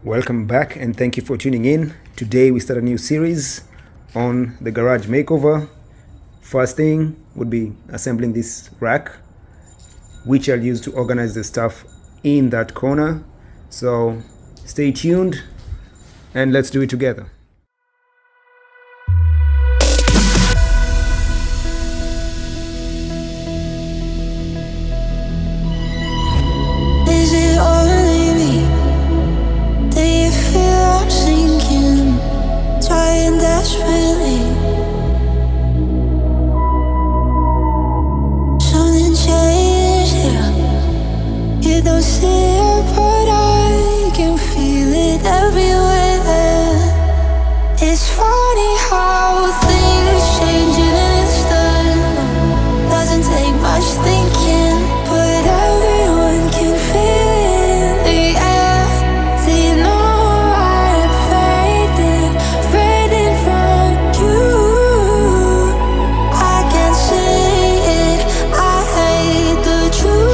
Welcome back and thank you for tuning in. Today we start a new series on the garage makeover. First thing would be assembling this rack, which I'll use to organize the stuff in that corner. So stay tuned and let's do it together. Don't see it, but I can feel it everywhere. It's funny how things change in an instant. Doesn't take much thinking, but everyone can feel it in the air. Do you know I'm fading from you? I can't say it, I hate the truth.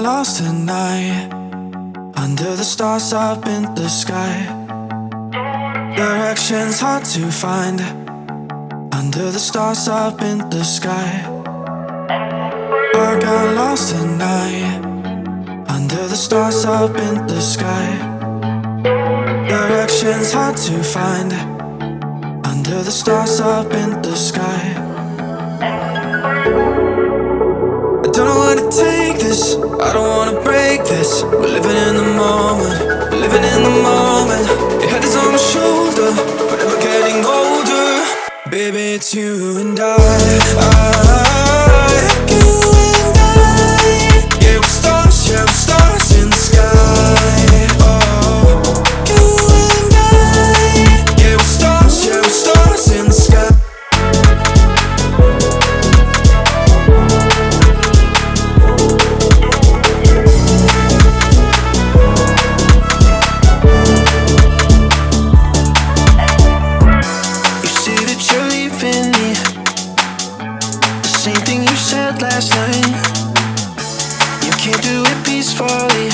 lost tonight, under the stars up in the sky. Directions hard to find, under the stars up in the sky. I got lost tonight, under the stars up in the sky. Directions hard to find, under the stars up in the sky. I don't know where to take this, I don't wanna break this. We're living in the moment, we're living in the moment. Your head is on my shoulder, but we're getting older. Baby, it's you and I. You and I. Yeah, we're stars in the sky. Oh, you and I. Yeah, we're stars in the sky. Last night, you can't do it peacefully.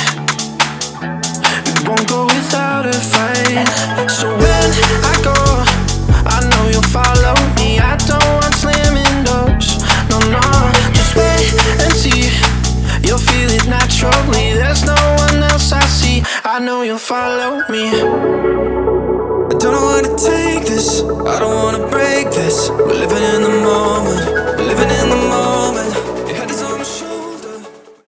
We won't go without a fight. So when I go, I know you'll follow me. I don't want slamming doors, no, no. Just wait and see, you'll feel it naturally. There's no one else I see, I know you'll follow me. I don't know where to take this, I don't wanna break this. We're living in the